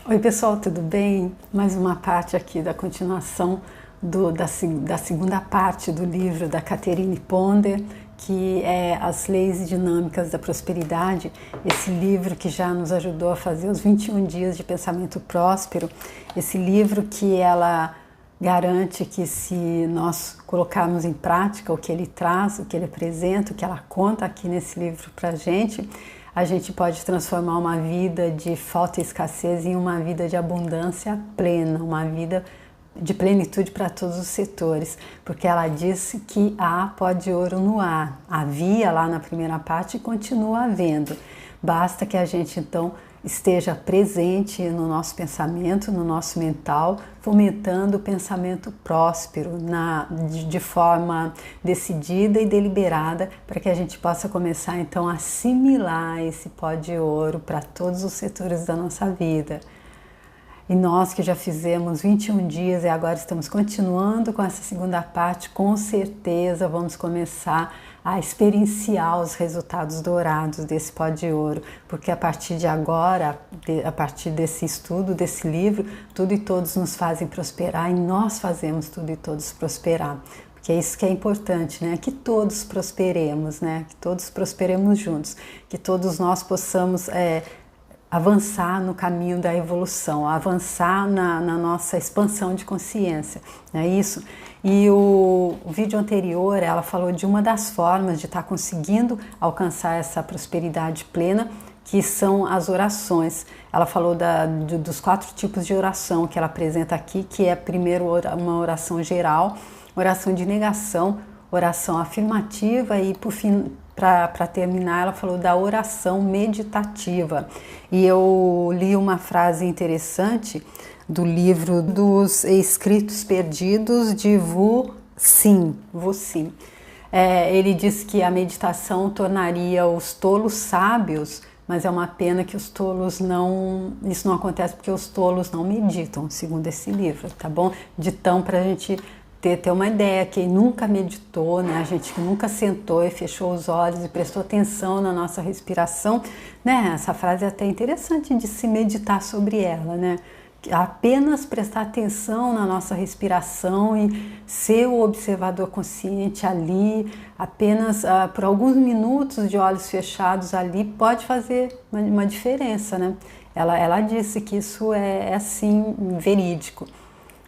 Oi pessoal, tudo bem? Mais uma parte aqui da continuação da segunda parte do livro da Catherine Ponder, que é As Leis Dinâmicas da Prosperidade, esse livro que já nos ajudou a fazer os 21 dias de pensamento próspero, esse livro que ela garante que se nós colocarmos em prática o que ele traz, o que ele apresenta, o que ela conta aqui nesse livro pra gente, a gente pode transformar uma vida de falta e escassez em uma vida de abundância plena, uma vida de plenitude para todos os setores, porque ela disse que há pó de ouro no ar, havia lá na primeira parte e continua havendo. Basta que a gente então esteja presente no nosso pensamento, no nosso mental, fomentando o pensamento próspero de forma decidida e deliberada, para que a gente possa começar então a assimilar esse pó de ouro para todos os setores da nossa vida. E nós que já fizemos 21 dias e agora estamos continuando com essa segunda parte, com certeza vamos começar a experienciar os resultados dourados desse pó de ouro, porque a partir de agora, a partir desse estudo, desse livro, tudo e todos nos fazem prosperar e nós fazemos tudo e todos prosperar. Porque é isso que é importante, né? Que todos prosperemos, né? Que todos prosperemos juntos, que todos nós possamos avançar no caminho da evolução, avançar na nossa expansão de consciência, não é isso? E o vídeo anterior ela falou de uma das formas de estar conseguindo alcançar essa prosperidade plena, que são as orações. Ela falou dos 4 tipos de oração que ela apresenta aqui, que é primeiro uma oração geral, oração de negação, oração afirmativa e por fim, para terminar, ela falou da oração meditativa. E eu li uma frase interessante do livro dos Escritos Perdidos de Wu Xin. Ele diz que a meditação tornaria os tolos sábios, mas é uma pena que os tolos isso não acontece porque os tolos não meditam, segundo esse livro, tá bom? Ditão para a gente ter uma ideia, quem nunca meditou, né? A gente que nunca sentou e fechou os olhos e prestou atenção na nossa respiração, né? Essa frase é até interessante de se meditar sobre ela, né? Apenas prestar atenção na nossa respiração e ser o observador consciente ali, apenas por alguns minutos de olhos fechados ali, pode fazer uma diferença, né? Ela disse que isso é assim, verídico.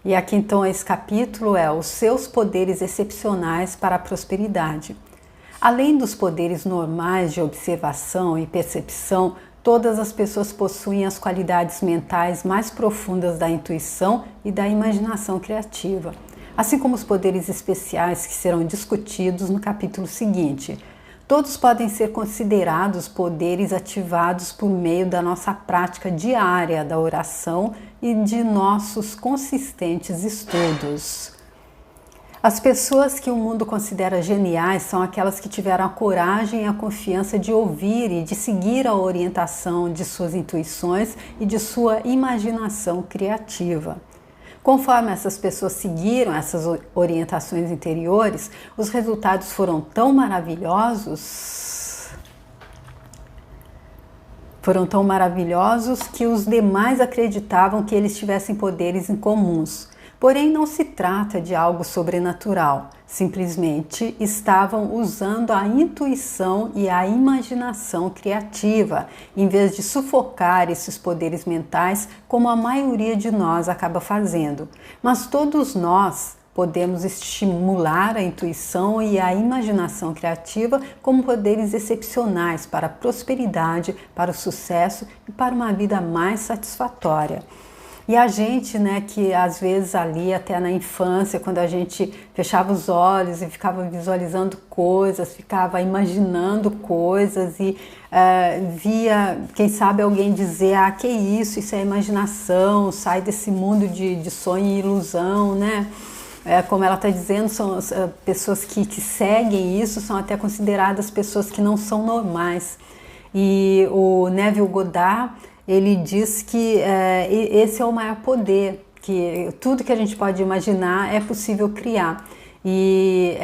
E aqui então esse capítulo é os seus poderes excepcionais para a prosperidade. Além dos poderes normais de observação e percepção, todas as pessoas possuem as qualidades mentais mais profundas da intuição e da imaginação criativa, assim como os poderes especiais que serão discutidos no capítulo seguinte. Todos podem ser considerados poderes ativados por meio da nossa prática diária da oração e de nossos consistentes estudos. As pessoas que o mundo considera geniais são aquelas que tiveram a coragem e a confiança de ouvir e de seguir a orientação de suas intuições e de sua imaginação criativa. Conforme essas pessoas seguiram essas orientações interiores, os resultados foram tão maravilhosos que os demais acreditavam que eles tivessem poderes incomuns. Porém, não se trata de algo sobrenatural, simplesmente estavam usando a intuição e a imaginação criativa, em vez de sufocar esses poderes mentais como a maioria de nós acaba fazendo. Mas todos nós podemos estimular a intuição e a imaginação criativa como poderes excepcionais para a prosperidade, para o sucesso e para uma vida mais satisfatória. E a gente, né, que às vezes ali até na infância, quando a gente fechava os olhos e ficava visualizando coisas, ficava imaginando coisas e via, quem sabe, alguém dizer, que isso é imaginação, sai desse mundo de sonho e ilusão, né? Como ela está dizendo, são pessoas que seguem isso, são até consideradas pessoas que não são normais. E o Neville Goddard, ele diz que esse é o maior poder, que tudo que a gente pode imaginar é possível criar. E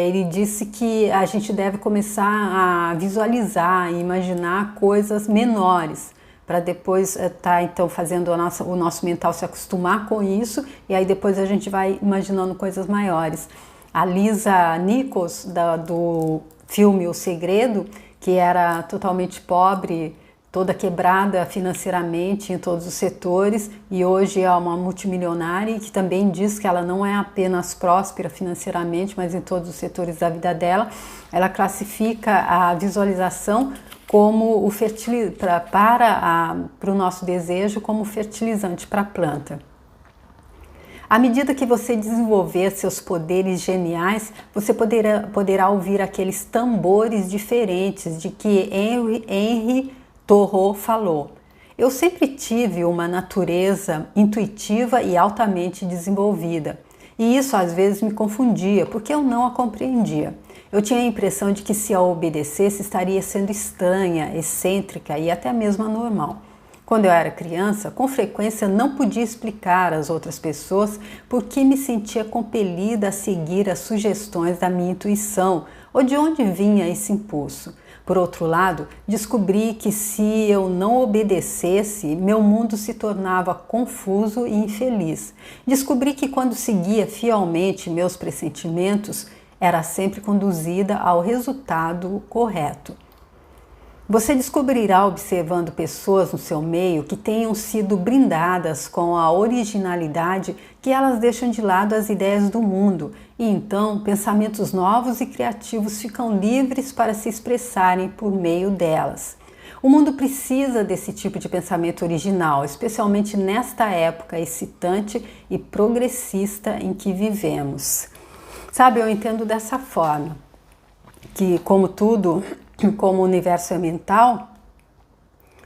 ele disse que a gente deve começar a visualizar e imaginar coisas menores, para depois estar então fazendo o nosso mental se acostumar com isso, e aí depois a gente vai imaginando coisas maiores. A Lisa Nichols, do filme O Segredo, que era totalmente pobre, toda quebrada financeiramente em todos os setores, e hoje é uma multimilionária e que também diz que ela não é apenas próspera financeiramente, mas em todos os setores da vida dela. Ela classifica a visualização como para o nosso desejo como fertilizante para a planta. À medida que você desenvolver seus poderes geniais, você poderá ouvir aqueles tambores diferentes de que Henry Thoreau falou. Eu sempre tive uma natureza intuitiva e altamente desenvolvida, e isso às vezes me confundia, porque eu não a compreendia. Eu tinha a impressão de que se a obedecesse estaria sendo estranha, excêntrica e até mesmo anormal. Quando eu era criança, com frequência não podia explicar às outras pessoas por que me sentia compelida a seguir as sugestões da minha intuição ou de onde vinha esse impulso. Por outro lado, descobri que se eu não obedecesse, meu mundo se tornava confuso e infeliz. Descobri que quando seguia fielmente meus pressentimentos, era sempre conduzida ao resultado correto. Você descobrirá observando pessoas no seu meio que tenham sido brindadas com a originalidade que elas deixam de lado as ideias do mundo, e então pensamentos novos e criativos ficam livres para se expressarem por meio delas. O mundo precisa desse tipo de pensamento original, especialmente nesta época excitante e progressista em que vivemos. Sabe, eu entendo dessa forma, que como tudo, como o universo é mental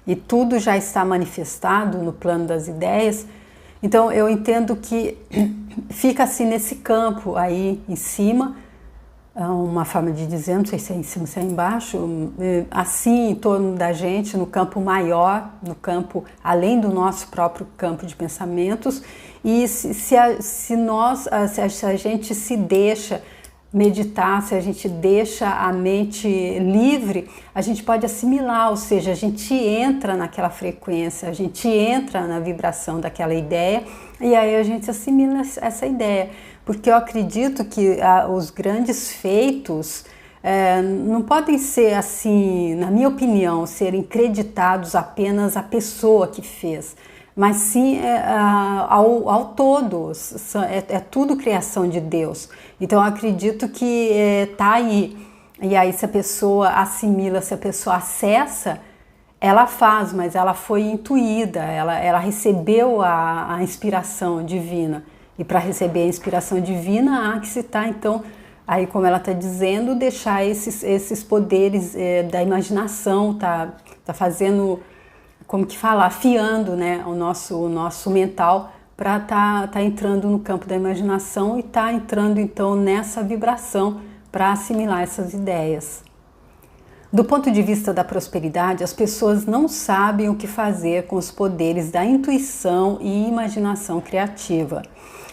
e tudo já está manifestado no plano das ideias, então eu entendo que fica assim nesse campo aí em cima, uma forma de dizer, não sei se é em cima ou se é embaixo, assim em torno da gente, no campo maior, no campo além do nosso próprio campo de pensamentos, e se a gente se deixa meditar, se a gente deixa a mente livre, a gente pode assimilar, ou seja, a gente entra naquela frequência, a gente entra na vibração daquela ideia e aí a gente assimila essa ideia, porque eu acredito que os grandes feitos não podem ser assim, na minha opinião, serem creditados apenas à pessoa que fez, mas sim ao todo, é tudo criação de Deus. Então eu acredito que está aí, e aí se a pessoa assimila, se a pessoa acessa, ela faz, mas ela foi intuída, ela recebeu a inspiração divina, e para receber a inspiração divina há que se tá, então, aí como ela está dizendo, deixar esses poderes da imaginação, tá fazendo, como que fala, afiando, né, o nosso mental para tá entrando no campo da imaginação e tá entrando então nessa vibração para assimilar essas ideias. Do ponto de vista da prosperidade, as pessoas não sabem o que fazer com os poderes da intuição e imaginação criativa.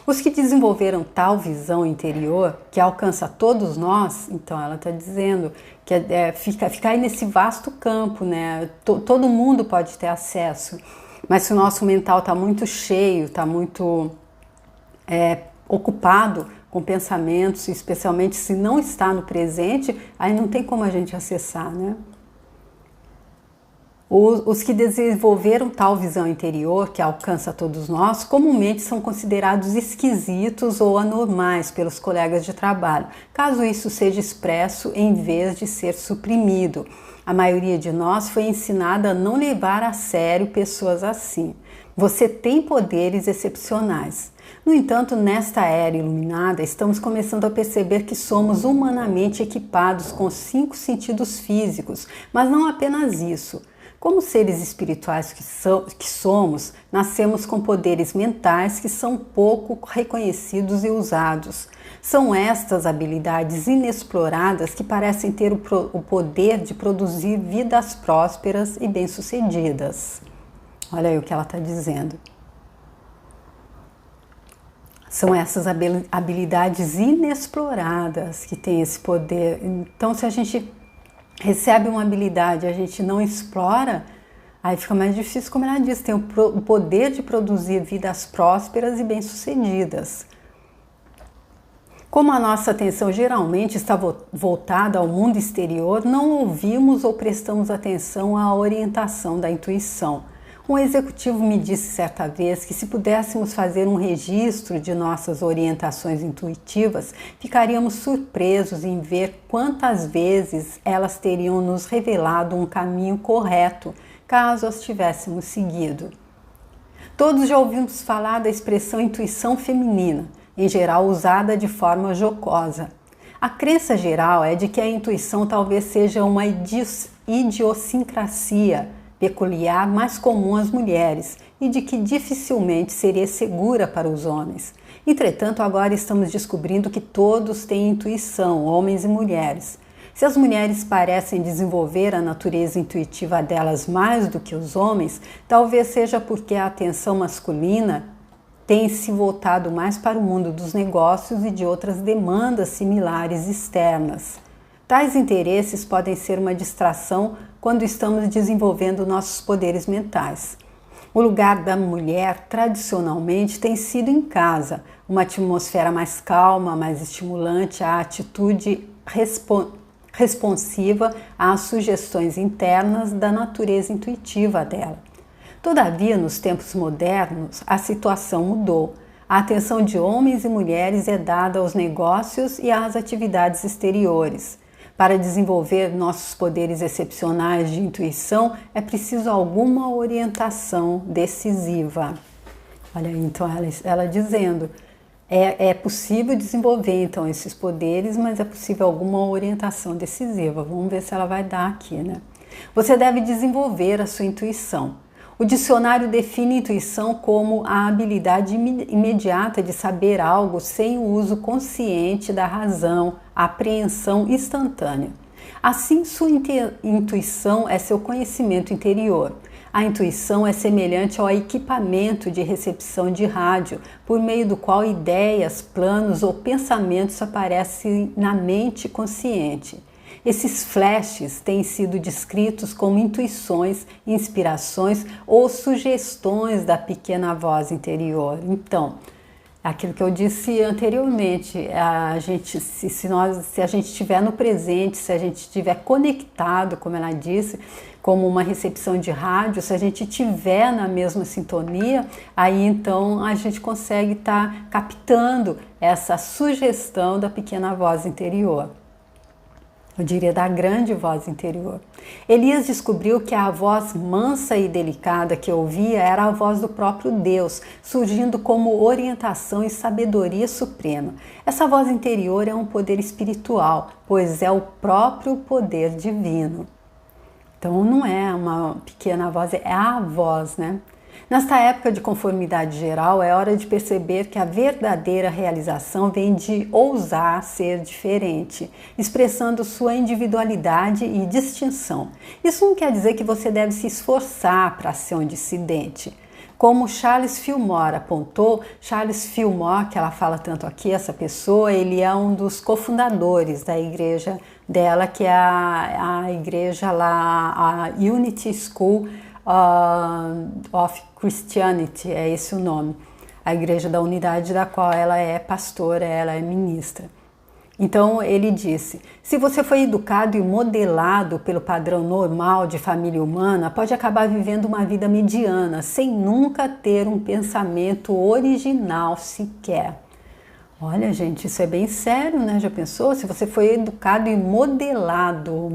Os que desenvolveram tal visão interior, que alcança todos nós, então ela está dizendo que fica aí nesse vasto campo, né? Todo mundo pode ter acesso, mas se o nosso mental está muito cheio, está muito ocupado com pensamentos, especialmente se não está no presente, aí não tem como a gente acessar, né? Os que desenvolveram tal visão interior, que alcança todos nós, comumente são considerados esquisitos ou anormais pelos colegas de trabalho, caso isso seja expresso em vez de ser suprimido. A maioria de nós foi ensinada a não levar a sério pessoas assim. Você tem poderes excepcionais. No entanto, nesta era iluminada, estamos começando a perceber que somos humanamente equipados com os 5 sentidos físicos, mas não apenas isso. Como seres espirituais que somos, nascemos com poderes mentais que são pouco reconhecidos e usados. São estas habilidades inexploradas que parecem ter o poder de produzir vidas prósperas e bem-sucedidas. Olha aí o que ela está dizendo. São essas habilidades inexploradas que têm esse poder. Então, se a gente recebe uma habilidade, a gente não explora, Aí fica mais difícil, como ela disse, tem o poder de produzir vidas prósperas e bem-sucedidas. Como a nossa atenção geralmente está voltada ao mundo exterior, não ouvimos ou prestamos atenção à orientação da intuição. Um executivo me disse certa vez que se pudéssemos fazer um registro de nossas orientações intuitivas, ficaríamos surpresos em ver quantas vezes elas teriam nos revelado um caminho correto, caso as tivéssemos seguido. Todos já ouvimos falar da expressão intuição feminina, em geral usada de forma jocosa. A crença geral é de que a intuição talvez seja uma idiosincrasia peculiar mais comum às mulheres e de que dificilmente seria segura para os homens. Entretanto, agora estamos descobrindo que todos têm intuição, homens e mulheres. Se as mulheres parecem desenvolver a natureza intuitiva delas mais do que os homens, talvez seja porque a atenção masculina tem se voltado mais para o mundo dos negócios e de outras demandas similares externas. Tais interesses podem ser uma distração quando estamos desenvolvendo nossos poderes mentais. O lugar da mulher, tradicionalmente, tem sido em casa, uma atmosfera mais calma, mais estimulante, a atitude responsiva às sugestões internas da natureza intuitiva dela. Todavia, nos tempos modernos, a situação mudou. A atenção de homens e mulheres é dada aos negócios e às atividades exteriores. Para desenvolver nossos poderes excepcionais de intuição, é preciso alguma orientação decisiva. Olha aí, então ela dizendo, é possível desenvolver então esses poderes, mas é possível alguma orientação decisiva. Vamos ver se ela vai dar aqui, né? Você deve desenvolver a sua intuição. O dicionário define intuição como a habilidade imediata de saber algo sem o uso consciente da razão, a apreensão instantânea. Assim, sua intuição é seu conhecimento interior. A intuição é semelhante ao equipamento de recepção de rádio, por meio do qual ideias, planos ou pensamentos aparecem na mente consciente. Esses flashes têm sido descritos como intuições, inspirações ou sugestões da pequena voz interior. Então, aquilo que eu disse anteriormente, se a gente estiver no presente, se a gente estiver conectado, como ela disse, como uma recepção de rádio, se a gente estiver na mesma sintonia, aí então a gente consegue estar captando essa sugestão da pequena voz interior. Eu diria da grande voz interior. Elias descobriu que a voz mansa e delicada que ouvia era a voz do próprio Deus, surgindo como orientação e sabedoria suprema. Essa voz interior é um poder espiritual, pois é o próprio poder divino. Então não é uma pequena voz, é a voz, né? Nesta época de conformidade geral, é hora de perceber que a verdadeira realização vem de ousar ser diferente, expressando sua individualidade e distinção. Isso não quer dizer que você deve se esforçar para ser um dissidente. Como Charles Fillmore apontou, Charles Fillmore, que ela fala tanto aqui, essa pessoa, ele é um dos cofundadores da igreja dela, que é a igreja lá, a Unity School of Christianity, é esse o nome, a igreja da unidade da qual ela é pastora, ela é ministra. Então ele disse, se você foi educado e modelado pelo padrão normal de família humana, pode acabar vivendo uma vida mediana, sem nunca ter um pensamento original sequer. Olha, gente, isso é bem sério, né? Já pensou? Se você foi educado e modelado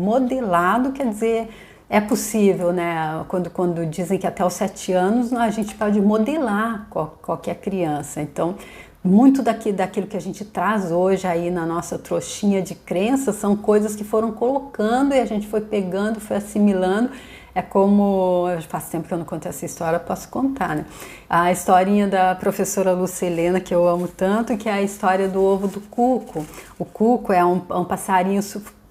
quer dizer... É possível, né? Quando dizem que até os 7 anos a gente pode modelar qualquer criança. Então, muito daquilo que a gente traz hoje aí na nossa trouxinha de crenças são coisas que foram colocando e a gente foi pegando, foi assimilando. É como, faz tempo que eu não contei essa história, eu posso contar, né? A historinha da professora Lucilena, que eu amo tanto, que é a história do ovo do cuco. O cuco é um passarinho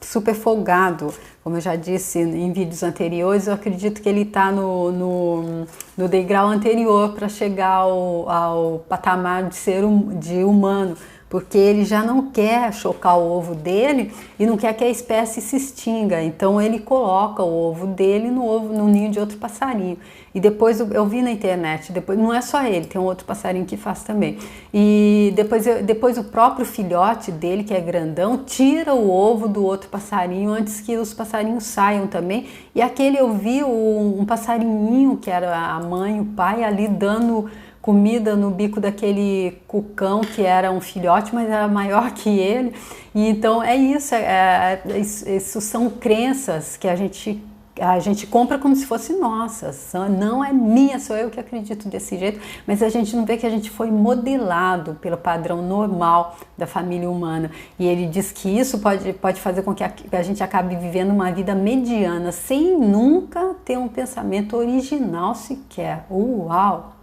super folgado, como eu já disse em vídeos anteriores. Eu acredito que ele está no degrau anterior para chegar ao patamar de ser de humano, porque ele já não quer chocar o ovo dele e não quer que a espécie se extinga. Então ele coloca o ovo dele no ninho de outro passarinho. E depois eu vi na internet, depois não é só ele, tem um outro passarinho que faz também. E depois o próprio filhote dele, que é grandão, tira o ovo do outro passarinho antes que os passarinhos saiam também. E aquele eu vi um passarinho, que era a mãe e o pai, ali dando comida no bico daquele cucão que era um filhote, mas era maior que ele. E então é isso, isso são crenças que a gente compra como se fosse nossa, não é minha, sou eu que acredito desse jeito, mas a gente não vê que a gente foi modelado pelo padrão normal da família humana. E ele diz que isso pode fazer com que a gente acabe vivendo uma vida mediana, sem nunca ter um pensamento original sequer. Uau!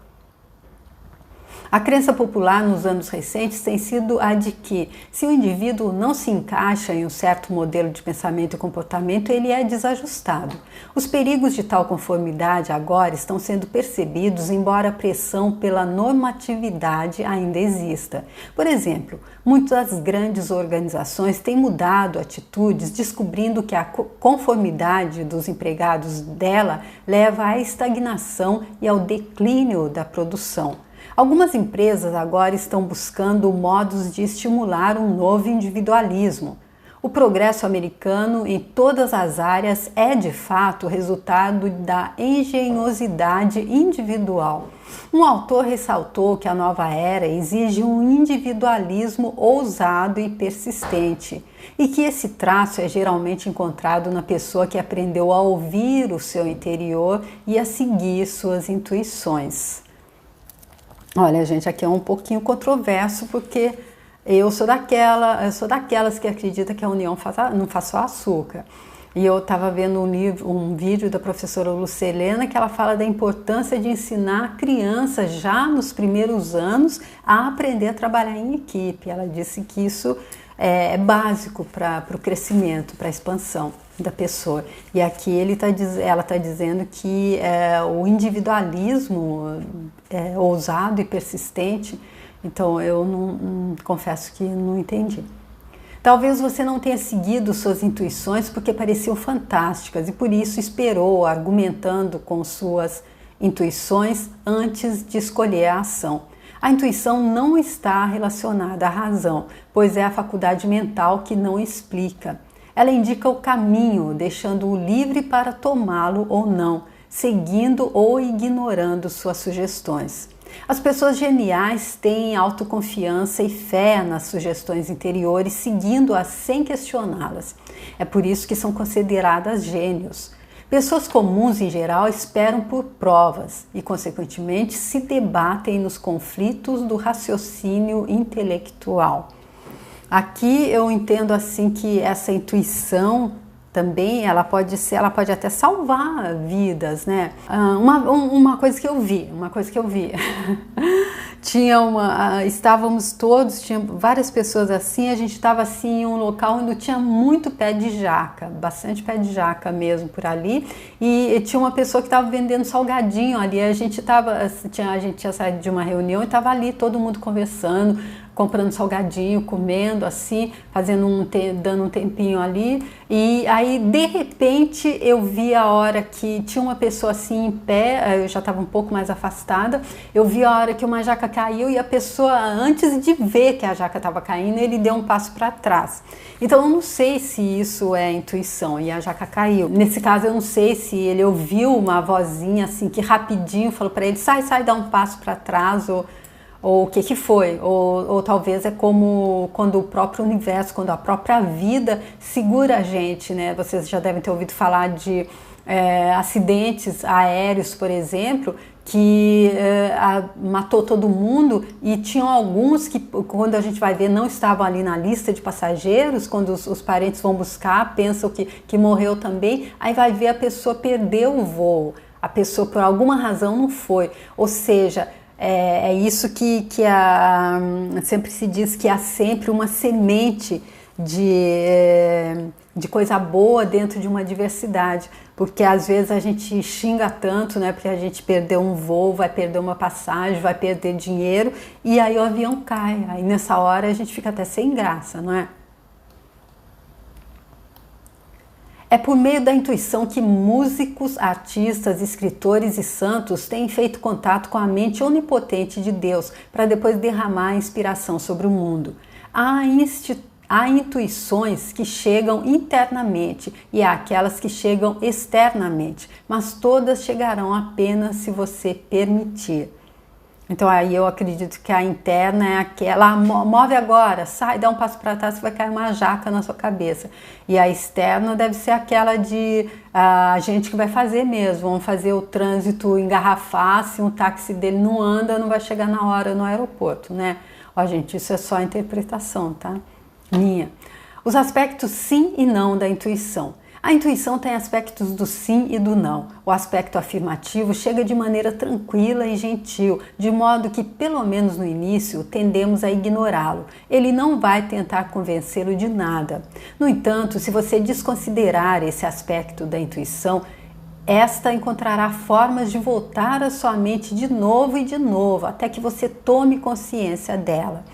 A crença popular nos anos recentes tem sido a de que, se o indivíduo não se encaixa em um certo modelo de pensamento e comportamento, ele é desajustado. Os perigos de tal conformidade agora estão sendo percebidos, embora a pressão pela normatividade ainda exista. Por exemplo, muitas grandes organizações têm mudado atitudes, descobrindo que a conformidade dos empregados dela leva à estagnação e ao declínio da produção. Algumas empresas agora estão buscando modos de estimular um novo individualismo. O progresso americano em todas as áreas é, de fato, resultado da engenhosidade individual. Um autor ressaltou que a nova era exige um individualismo ousado e persistente, e que esse traço é geralmente encontrado na pessoa que aprendeu a ouvir o seu interior e a seguir suas intuições. Olha, gente, aqui é um pouquinho controverso, porque eu sou daquelas que acredita que a união não faz só açúcar. E eu estava vendo um vídeo da professora Lucelena, que ela fala da importância de ensinar a criança já nos primeiros anos a aprender a trabalhar em equipe. Ela disse que isso é básico para o crescimento, para a expansão da pessoa. E aqui ela está dizendo que o individualismo é ousado e persistente. Então eu confesso que não entendi. Talvez você não tenha seguido suas intuições porque pareciam fantásticas e por isso esperou, argumentando com suas intuições antes de escolher a ação. A intuição não está relacionada à razão, pois é a faculdade mental que não explica. Ela indica o caminho, deixando-o livre para tomá-lo ou não, seguindo ou ignorando suas sugestões. As pessoas geniais têm autoconfiança e fé nas sugestões interiores, seguindo-as sem questioná-las. É por isso que são consideradas gênios. Pessoas comuns, em geral, esperam por provas e, consequentemente, se debatem nos conflitos do raciocínio intelectual. Aqui eu entendo assim que essa intuição também ela pode até salvar vidas, né? Uma coisa que eu vi estávamos todos, tinha várias pessoas assim, a gente estava assim em um local onde tinha muito pé de jaca, bastante pé de jaca mesmo por ali, e tinha uma pessoa que estava vendendo salgadinho ali, a gente tinha saído de uma reunião e estava ali todo mundo conversando, comprando salgadinho, comendo assim, dando um tempinho ali, e aí de repente eu vi a hora que tinha uma pessoa assim em pé, eu já estava um pouco mais afastada, eu vi a hora que uma jaca caiu e a pessoa, antes de ver que a jaca estava caindo, ele deu um passo para trás. Então eu não sei se isso é intuição e a jaca caiu. Nesse caso eu não sei se ele ouviu uma vozinha assim que rapidinho falou para ele, sai, dá um passo para trás, ou o que foi, ou talvez é como quando o próprio universo, quando a própria vida segura a gente, né? Vocês já devem ter ouvido falar de acidentes aéreos, por exemplo, que matou todo mundo, e tinham alguns que, quando a gente vai ver, não estavam ali na lista de passageiros, quando os parentes vão buscar, pensam que morreu também, aí vai ver a pessoa perdeu o voo, a pessoa por alguma razão não foi, ou seja, é isso que sempre se diz que há sempre uma semente de coisa boa dentro de uma diversidade, porque às vezes a gente xinga tanto, né, porque a gente perdeu um voo, vai perder uma passagem, vai perder dinheiro e aí o avião cai, aí nessa hora a gente fica até sem graça, não é? É por meio da intuição que músicos, artistas, escritores e santos têm feito contato com a mente onipotente de Deus para depois derramar a inspiração sobre o mundo. Há intuições que chegam internamente e há aquelas que chegam externamente, mas todas chegarão apenas se você permitir. Então aí eu acredito que a interna é aquela, move agora, sai, dá um passo para trás, vai cair uma jaca na sua cabeça. E a externa deve ser aquela de a gente que vai fazer mesmo, vamos fazer o trânsito engarrafar, se um táxi dele não anda, não vai chegar na hora no aeroporto, né? Ó, gente, isso é só interpretação, tá? Minha. Os aspectos sim e não da intuição. A intuição tem aspectos do sim e do não. O aspecto afirmativo chega de maneira tranquila e gentil, de modo que, pelo menos no início, tendemos a ignorá-lo. Ele não vai tentar convencê-lo de nada. No entanto, se você desconsiderar esse aspecto da intuição, esta encontrará formas de voltar à sua mente de novo, até que você tome consciência dela.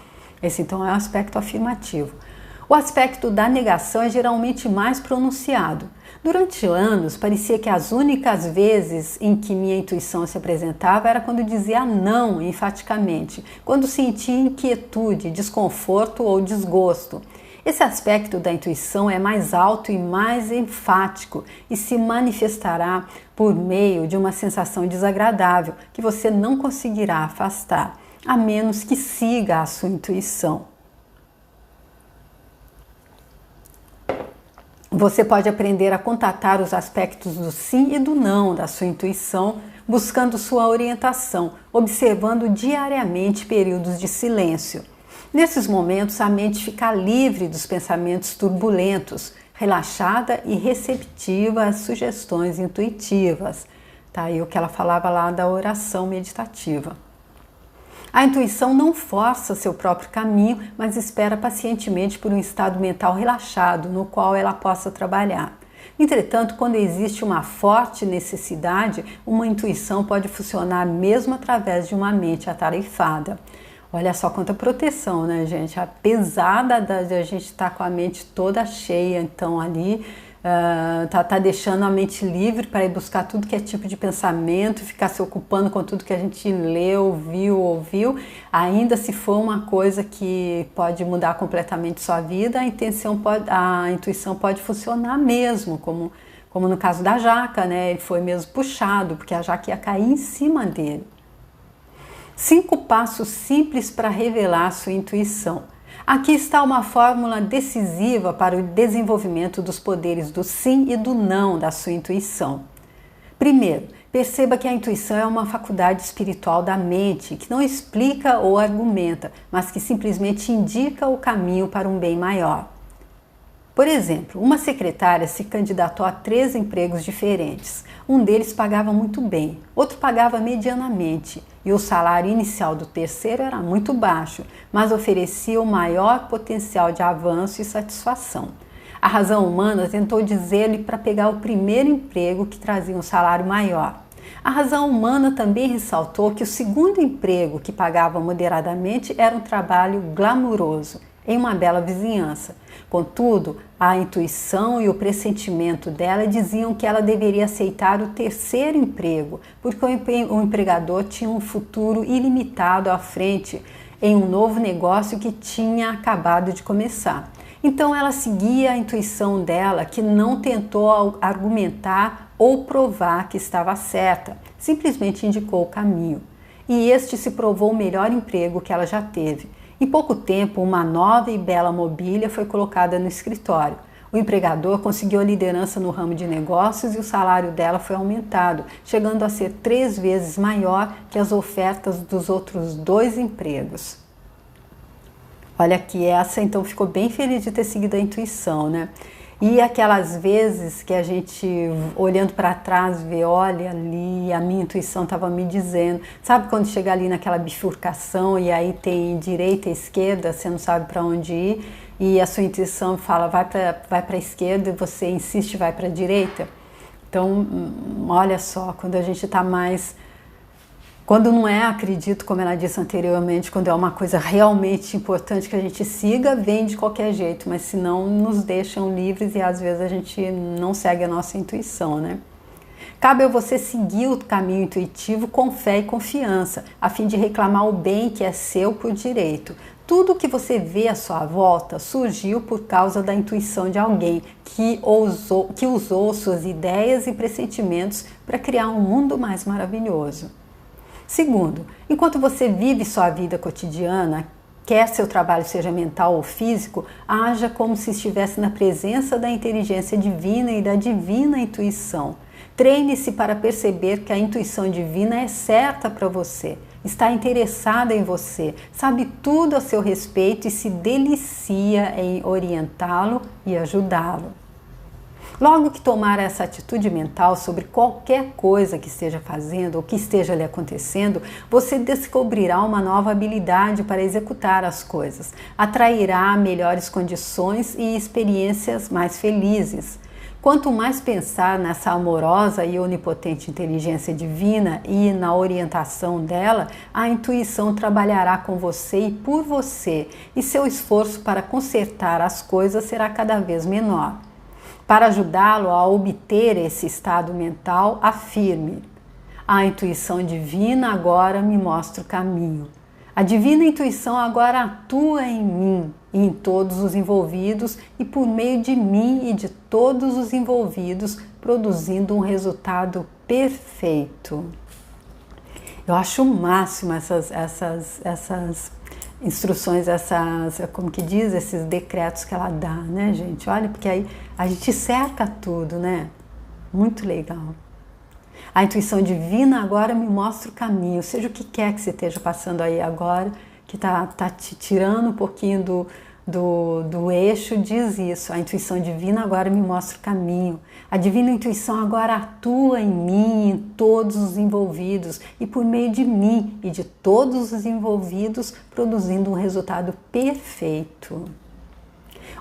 Esse então é o aspecto afirmativo. O aspecto da negação é geralmente mais pronunciado. Durante anos, parecia que as únicas vezes em que minha intuição se apresentava era quando dizia não enfaticamente, quando sentia inquietude, desconforto ou desgosto. Esse aspecto da intuição é mais alto e mais enfático e se manifestará por meio de uma sensação desagradável que você não conseguirá afastar, a menos que siga a sua intuição. Você pode aprender a contatar os aspectos do sim e do não da sua intuição, buscando sua orientação, observando diariamente períodos de silêncio. Nesses momentos, a mente fica livre dos pensamentos turbulentos, relaxada e receptiva às sugestões intuitivas. Tá aí o que ela falava lá da oração meditativa. A intuição não força seu próprio caminho, mas espera pacientemente por um estado mental relaxado no qual ela possa trabalhar. Entretanto, quando existe uma forte necessidade, uma intuição pode funcionar mesmo através de uma mente atarefada. Olha só quanta proteção, né, gente? Apesar de a gente estar com a mente toda cheia, então ali tá deixando a mente livre para ir buscar tudo que é tipo de pensamento, ficar se ocupando com tudo que a gente leu, viu, ouviu. Ainda se for uma coisa que pode mudar completamente sua vida, a intuição pode funcionar mesmo, como no caso da jaca, né? Ele foi mesmo puxado, porque a jaca ia cair em cima dele. 5 passos simples para revelar sua intuição. Aqui está uma fórmula decisiva para o desenvolvimento dos poderes do sim e do não da sua intuição. Primeiro, perceba que a intuição é uma faculdade espiritual da mente que não explica ou argumenta, mas que simplesmente indica o caminho para um bem maior. Por exemplo, uma secretária se candidatou a 3 empregos diferentes. Um deles pagava muito bem, outro pagava medianamente e o salário inicial do terceiro era muito baixo, mas oferecia o maior potencial de avanço e satisfação. A razão humana tentou dizer-lhe para pegar o primeiro emprego que trazia um salário maior. A razão humana também ressaltou que o segundo emprego, que pagava moderadamente, era um trabalho glamuroso, em uma bela vizinhança. Contudo, a intuição e o pressentimento dela diziam que ela deveria aceitar o terceiro emprego, porque o empregador tinha um futuro ilimitado à frente em um novo negócio que tinha acabado de começar. Então ela seguia a intuição dela, que não tentou argumentar ou provar que estava certa, simplesmente indicou o caminho. E este se provou o melhor emprego que ela já teve. Em pouco tempo, uma nova e bela mobília foi colocada no escritório. O empregador conseguiu a liderança no ramo de negócios e o salário dela foi aumentado, chegando a ser 3 vezes maior que as ofertas dos outros 2 empregos. Olha que essa então ficou bem feliz de ter seguido a intuição, né? E aquelas vezes que a gente, olhando para trás, vê, olha ali, a minha intuição estava me dizendo. Sabe quando chega ali naquela bifurcação e aí tem direita e esquerda, você não sabe para onde ir? e a sua intuição fala vai para a esquerda e você insiste vai para a direita. Então, olha só, quando a gente está mais... Quando não é, acredito, como ela disse anteriormente, quando é uma coisa realmente importante que a gente siga, vem de qualquer jeito, mas se não, nos deixam livres e às vezes a gente não segue a nossa intuição, né? Cabe a você seguir o caminho intuitivo com fé e confiança, a fim de reclamar o bem que é seu por direito. Tudo que você vê à sua volta surgiu por causa da intuição de alguém que usou suas ideias e pressentimentos para criar um mundo mais maravilhoso. Segundo, enquanto você vive sua vida cotidiana, quer seu trabalho seja mental ou físico, haja como se estivesse na presença da inteligência divina e da divina intuição. Treine-se para perceber que a intuição divina é certa para você, está interessada em você, sabe tudo a seu respeito e se delicia em orientá-lo e ajudá-lo. Logo que tomar essa atitude mental sobre qualquer coisa que esteja fazendo ou que esteja lhe acontecendo, você descobrirá uma nova habilidade para executar as coisas, atrairá melhores condições e experiências mais felizes. Quanto mais pensar nessa amorosa e onipotente inteligência divina e na orientação dela, a intuição trabalhará com você e por você, e seu esforço para consertar as coisas será cada vez menor. Para ajudá-lo a obter esse estado mental, afirme: a intuição divina agora me mostra o caminho. A divina intuição agora atua em mim e em todos os envolvidos e por meio de mim e de todos os envolvidos, produzindo um resultado perfeito. Eu acho o máximo essas instruções, como que diz, esses decretos que ela dá, né, gente? Olha, porque aí a gente cerca tudo, né? Muito legal. A intuição divina agora me mostra o caminho, seja o que quer que você esteja passando aí agora, que tá te tirando um pouquinho do eixo, diz isso. A intuição divina agora me mostra o caminho. A divina intuição agora atua em mim, em todos os envolvidos, e por meio de mim e de todos os envolvidos, produzindo um resultado perfeito.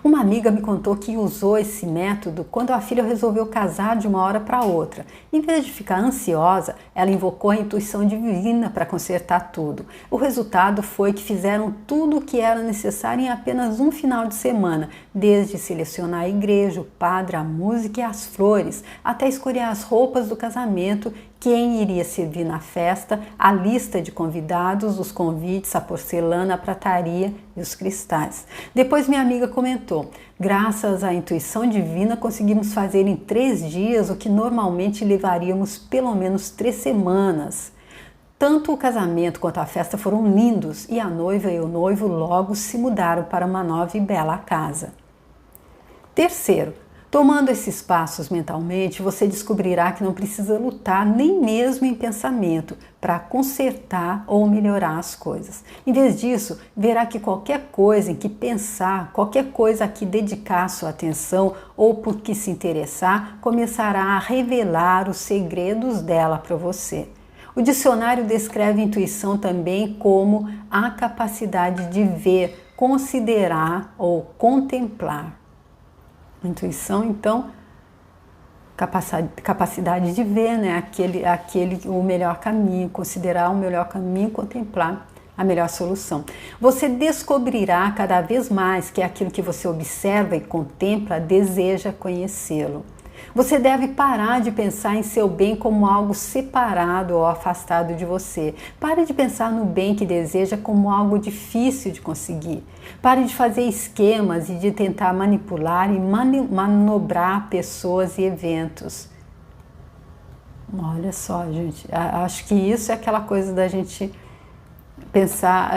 Uma amiga me contou que usou esse método quando a filha resolveu casar de uma hora para outra. Em vez de ficar ansiosa, ela invocou a intuição divina para consertar tudo. O resultado foi que fizeram tudo o que era necessário em apenas um final de semana, desde selecionar a igreja, o padre, a música e as flores, até escolher as roupas do casamento, quem iria servir na festa, a lista de convidados, os convites, a porcelana, a prataria e os cristais. Depois minha amiga comentou: graças à intuição divina conseguimos fazer em 3 dias o que normalmente levaríamos pelo menos 3 semanas. Tanto o casamento quanto a festa foram lindos e a noiva e o noivo logo se mudaram para uma nova e bela casa. Terceiro, tomando esses passos mentalmente, você descobrirá que não precisa lutar nem mesmo em pensamento para consertar ou melhorar as coisas. Em vez disso, verá que qualquer coisa em que pensar, qualquer coisa a que dedicar sua atenção ou por que se interessar, começará a revelar os segredos dela para você. O dicionário descreve a intuição também como a capacidade de ver, considerar ou contemplar. Intuição, então, capacidade de ver, né, o melhor caminho, considerar o melhor caminho, contemplar a melhor solução. Você descobrirá cada vez mais que aquilo que você observa e contempla deseja conhecê-lo. Você deve parar de pensar em seu bem como algo separado ou afastado de você. Pare de pensar no bem que deseja como algo difícil de conseguir. Pare de fazer esquemas e de tentar manipular e manobrar pessoas e eventos. Olha só, gente, acho que isso é aquela coisa da gente pensar,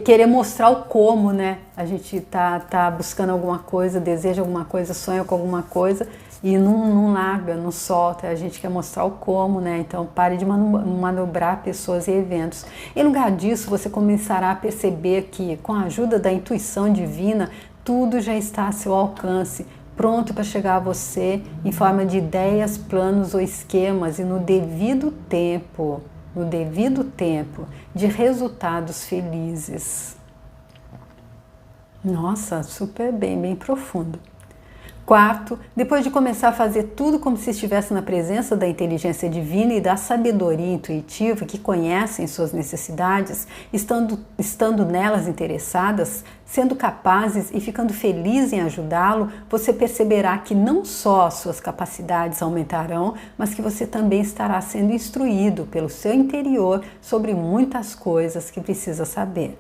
querer mostrar o como, né? A gente tá buscando alguma coisa, deseja alguma coisa, sonha com alguma coisa e não larga, não solta. A gente quer mostrar o como, né? Então pare de manobrar pessoas e eventos. Em lugar disso, você começará a perceber que, com a ajuda da intuição divina, tudo já está a seu alcance, pronto para chegar a você em forma de ideias, planos ou esquemas e no devido tempo, de resultados felizes. Nossa, super bem, bem profundo. Quarto, depois de começar a fazer tudo como se estivesse na presença da inteligência divina e da sabedoria intuitiva que conhecem suas necessidades, estando nelas interessadas, sendo capazes e ficando feliz em ajudá-lo, você perceberá que não só as suas capacidades aumentarão, mas que você também estará sendo instruído pelo seu interior sobre muitas coisas que precisa saber.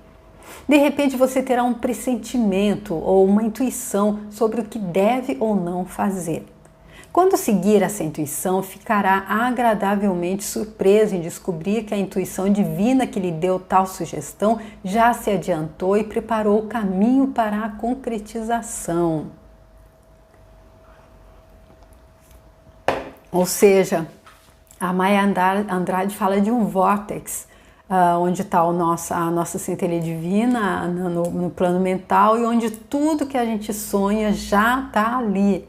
De repente você terá um pressentimento ou uma intuição sobre o que deve ou não fazer. Quando seguir essa intuição, ficará agradavelmente surpreso em descobrir que a intuição divina que lhe deu tal sugestão já se adiantou e preparou o caminho para a concretização. Ou seja, a Maya Andrade fala de um vórtex, onde está a nossa centelha divina no plano mental e onde tudo que a gente sonha já está ali.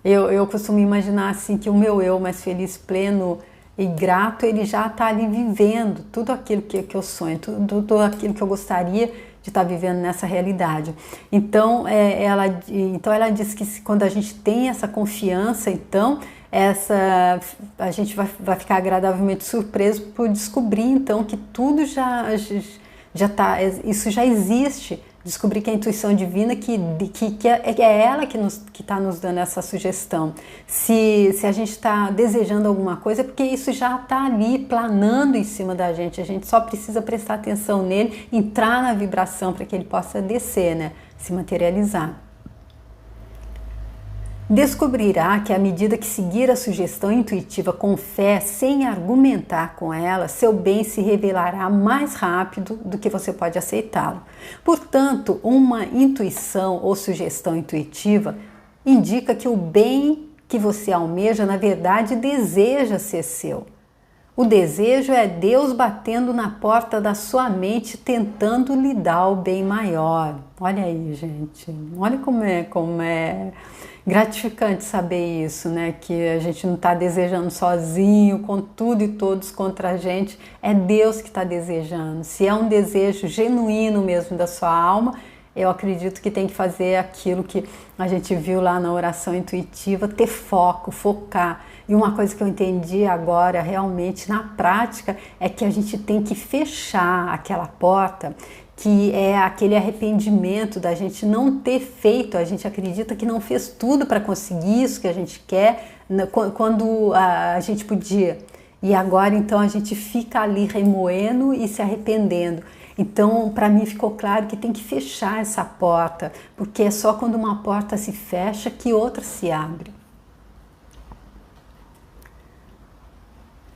Eu costumo imaginar assim que o meu eu mais feliz, pleno e grato, ele já está ali vivendo tudo aquilo que eu sonho, tudo aquilo que eu gostaria de estar vivendo nessa realidade. Então ela diz que quando a gente tem essa confiança, então a gente vai ficar agradavelmente surpreso por descobrir então que tudo já está, isso já existe. Descobrir que a intuição divina que é ela que está nos dando essa sugestão. Se a gente está desejando alguma coisa, é porque isso já está ali planando em cima da gente. A gente só precisa prestar atenção nele, entrar na vibração para que ele possa descer, né? Se materializar. Descobrirá que à medida que seguir a sugestão intuitiva com fé, sem argumentar com ela, seu bem se revelará mais rápido do que você pode aceitá-lo. Portanto, uma intuição ou sugestão intuitiva indica que o bem que você almeja, na verdade, deseja ser seu. O desejo é Deus batendo na porta da sua mente, tentando lhe dar o bem maior. Olha aí, gente. Olha como é gratificante saber isso, né? Que a gente não está desejando sozinho, com tudo e todos contra a gente. É Deus que está desejando. Se é um desejo genuíno mesmo da sua alma, eu acredito que tem que fazer aquilo que a gente viu lá na oração intuitiva, ter foco, focar. E uma coisa que eu entendi agora, realmente, na prática, é que a gente tem que fechar aquela porta, que é aquele arrependimento da gente não ter feito, a gente acredita que não fez tudo para conseguir isso que a gente quer, quando a gente podia. E agora, então, a gente fica ali remoendo e se arrependendo. Então, para mim ficou claro que tem que fechar essa porta, porque é só quando uma porta se fecha que outra se abre.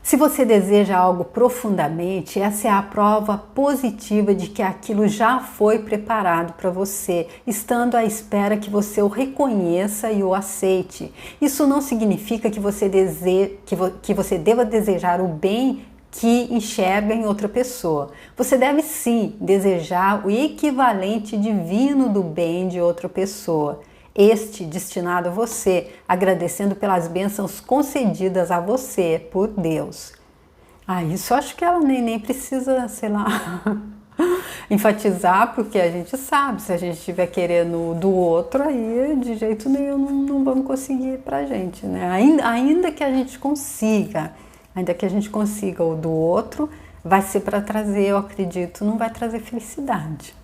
Se você deseja algo profundamente, essa é a prova positiva de que aquilo já foi preparado para você, estando à espera que você o reconheça e o aceite. Isso não significa que você deva desejar o bem que enxerga em outra pessoa. Você deve sim desejar o equivalente divino do bem de outra pessoa, este destinado a você, agradecendo pelas bênçãos concedidas a você por Deus. Isso acho que ela nem precisa, sei lá, enfatizar, porque a gente sabe, se a gente estiver querendo do outro, aí de jeito nenhum não vamos conseguir pra gente, né? Ainda que a gente consiga o do outro, vai ser para trazer, eu acredito, não vai trazer felicidade.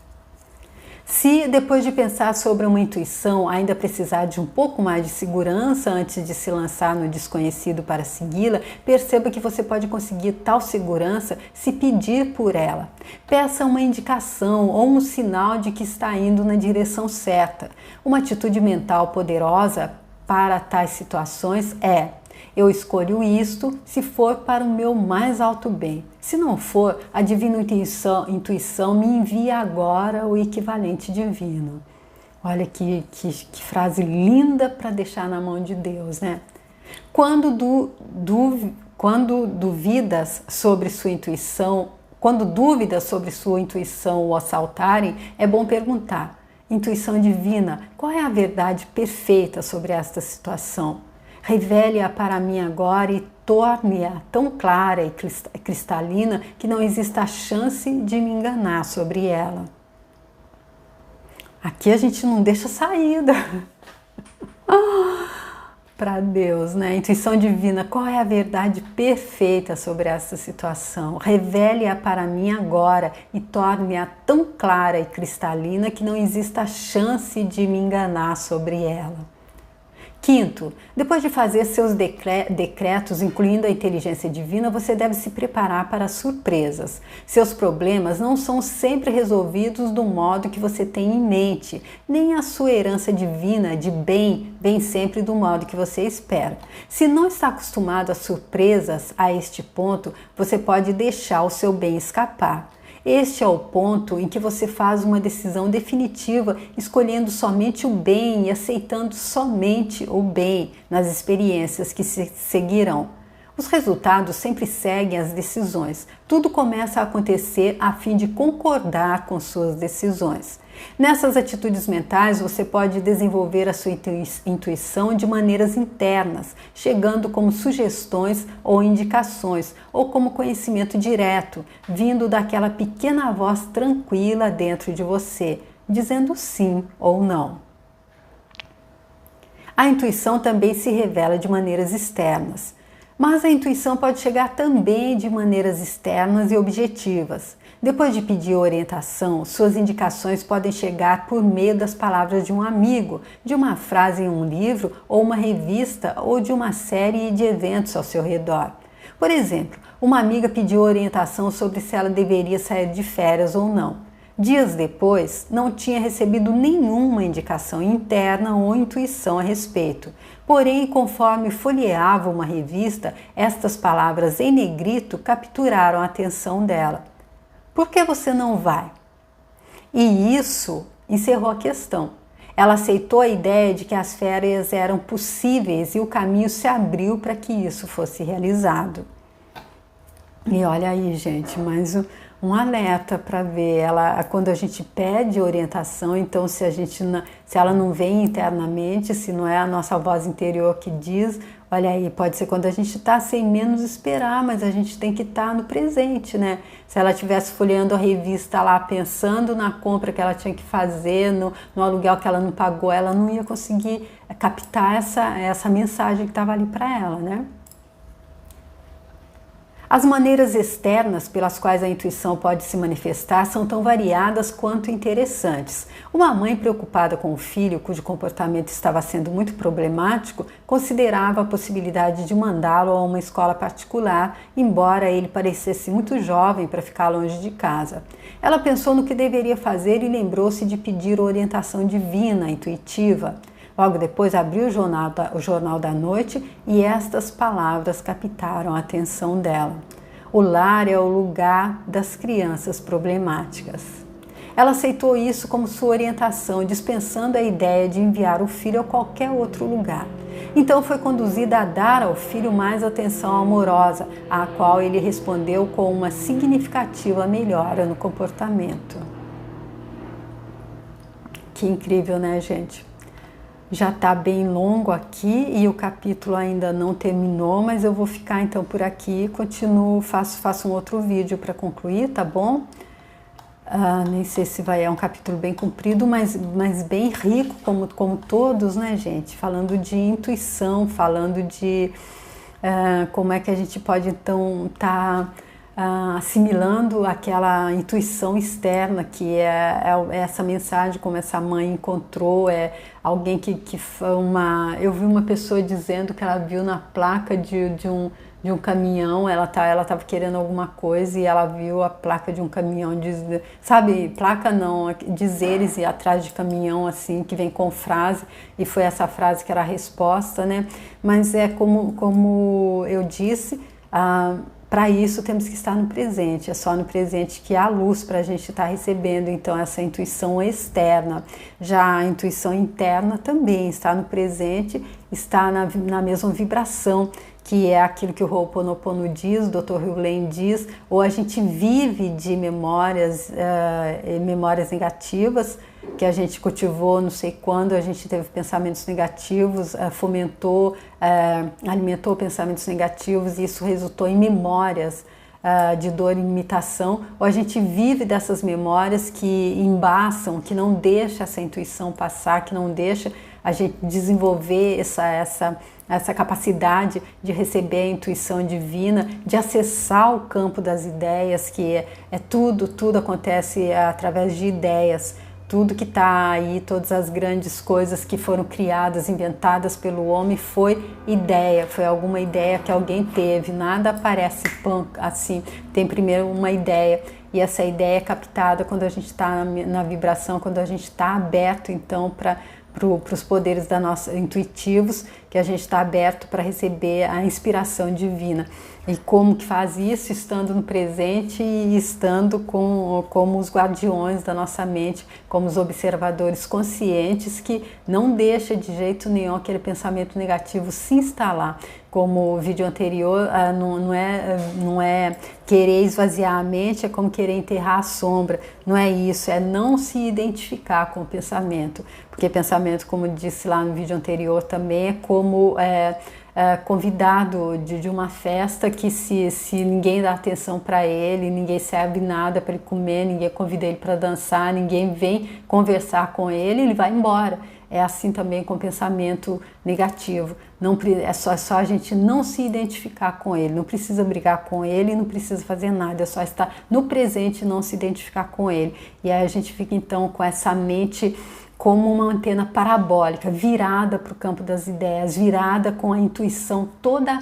Se depois de pensar sobre uma intuição ainda precisar de um pouco mais de segurança antes de se lançar no desconhecido para segui-la, perceba que você pode conseguir tal segurança se pedir por ela. Peça uma indicação ou um sinal de que está indo na direção certa. Uma atitude mental poderosa para tais situações é: eu escolho isto se for para o meu mais alto bem. Se não for, a divina intuição me envia agora o equivalente divino. Olha que frase linda para deixar na mão de Deus, né? Quando dúvidas sobre sua intuição o assaltarem, é bom perguntar: intuição divina, qual é a verdade perfeita sobre esta situação? Revele-a para mim agora e torne-a tão clara e cristalina que não exista a chance de me enganar sobre ela. Aqui a gente não deixa saída para Deus, né? Intuição divina, qual é a verdade perfeita sobre essa situação? Revele-a para mim agora e torne-a tão clara e cristalina que não exista chance de me enganar sobre ela. Quinto, depois de fazer seus decretos, incluindo a inteligência divina, você deve se preparar para as surpresas. Seus problemas não são sempre resolvidos do modo que você tem em mente, nem a sua herança divina de bem vem sempre do modo que você espera. Se não está acostumado a surpresas a este ponto, você pode deixar o seu bem escapar. Este é o ponto em que você faz uma decisão definitiva, escolhendo somente o bem e aceitando somente o bem nas experiências que se seguirão. Os resultados sempre seguem as decisões. Tudo começa a acontecer a fim de concordar com suas decisões. Nessas atitudes mentais, você pode desenvolver a sua intuição de maneiras internas, chegando como sugestões ou indicações, ou como conhecimento direto, vindo daquela pequena voz tranquila dentro de você, dizendo sim ou não. A intuição também se revela de maneiras externas. Mas a intuição pode chegar também de maneiras externas e objetivas. Depois de pedir orientação, suas indicações podem chegar por meio das palavras de um amigo, de uma frase em um livro ou uma revista ou de uma série de eventos ao seu redor. Por exemplo, uma amiga pediu orientação sobre se ela deveria sair de férias ou não. Dias depois, não tinha recebido nenhuma indicação interna ou intuição a respeito. Porém, conforme folheava uma revista, estas palavras em negrito capturaram a atenção dela. Por que você não vai? E isso encerrou a questão. Ela aceitou a ideia de que as férias eram possíveis e o caminho se abriu para que isso fosse realizado. E olha aí, gente, mais um alerta para ver. Quando a gente pede orientação, então se ela não vem internamente, se não é a nossa voz interior que diz, olha aí, pode ser quando a gente está sem menos esperar, mas a gente tem que estar no presente, né? Se ela estivesse folheando a revista lá, pensando na compra que ela tinha que fazer, no aluguel que ela não pagou, ela não ia conseguir captar essa mensagem que estava ali para ela, né? As maneiras externas pelas quais a intuição pode se manifestar são tão variadas quanto interessantes. Uma mãe preocupada com o filho, cujo comportamento estava sendo muito problemático, considerava a possibilidade de mandá-lo a uma escola particular, embora ele parecesse muito jovem para ficar longe de casa. Ela pensou no que deveria fazer e lembrou-se de pedir orientação divina, intuitiva. Logo depois abriu o Jornal da Noite e estas palavras captaram a atenção dela. O lar é o lugar das crianças problemáticas. Ela aceitou isso como sua orientação, dispensando a ideia de enviar o filho a qualquer outro lugar. Então foi conduzida a dar ao filho mais atenção amorosa, à qual ele respondeu com uma significativa melhora no comportamento. Que incrível, né, gente? Já está bem longo aqui e o capítulo ainda não terminou, mas eu vou ficar então por aqui, continuo, faço um outro vídeo para concluir, tá bom? Nem sei se é um capítulo bem comprido, mas bem rico, como todos, né, gente? Falando de intuição, falando de como é que a gente pode então estar assimilando aquela intuição externa que é essa mensagem, como essa mãe encontrou, alguém que foi eu vi uma pessoa dizendo que ela viu na placa de um caminhão, ela estava querendo alguma coisa e ela viu a placa de um caminhão, sabe, placa não, dizeres e atrás de caminhão assim, que vem com frase, e foi essa frase que era a resposta, né? Mas é como eu disse, para isso temos que estar no presente, é só no presente que há luz para a gente estar recebendo, então essa intuição externa. Já a intuição interna também está no presente, está na mesma vibração, que é aquilo que o Ho'oponopono diz, o Dr. Hugh Lane diz, ou a gente vive de memórias negativas, que a gente cultivou não sei quando, a gente teve pensamentos negativos, alimentou pensamentos negativos e isso resultou em memórias de dor e limitação, ou a gente vive dessas memórias que embaçam, que não deixa essa intuição passar, que não deixa a gente desenvolver essa capacidade de receber a intuição divina, de acessar o campo das ideias, que tudo acontece através de ideias. Tudo que está aí, todas as grandes coisas que foram criadas, inventadas pelo homem, foi ideia, foi alguma ideia que alguém teve. Nada aparece assim, tem primeiro uma ideia. E essa ideia é captada quando a gente está na vibração, quando a gente está aberto, então, para os poderes da nossa intuitivos, que a gente está aberto para receber a inspiração divina. E como que faz isso? Estando no presente e estando como os guardiões da nossa mente, como os observadores conscientes que não deixa de jeito nenhum aquele pensamento negativo se instalar. Como o vídeo anterior, não é querer esvaziar a mente, é como querer enterrar a sombra. Não é isso, é não se identificar com o pensamento. Porque pensamento, como disse lá no vídeo anterior, também é como convidado de uma festa que se ninguém dá atenção para ele, ninguém serve nada para ele comer, ninguém convida ele para dançar, ninguém vem conversar com ele vai embora. É assim também com pensamento negativo. Não, é só a gente não se identificar com ele, não precisa brigar com ele, não precisa fazer nada, é só estar no presente e não se identificar com ele. E aí a gente fica então com essa mente como uma antena parabólica, virada para o campo das ideias, virada com a intuição toda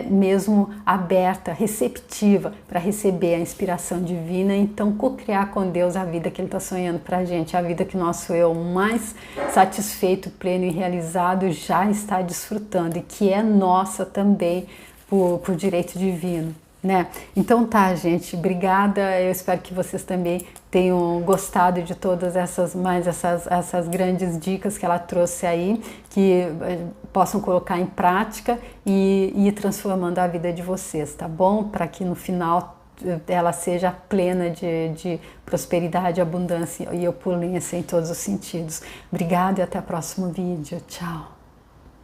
mesmo aberta, receptiva para receber a inspiração divina, então co-criar com Deus a vida que Ele está sonhando para a gente, a vida que o nosso eu mais satisfeito, pleno e realizado já está desfrutando e que é nossa também por direito divino. Né? Então tá, gente, obrigada, eu espero que vocês também tenham gostado de todas essas grandes dicas que ela trouxe aí, que possam colocar em prática e ir transformando a vida de vocês, tá bom? Para que no final ela seja plena de prosperidade, abundância e opulência em todos os sentidos. Obrigada e até o próximo vídeo. Tchau!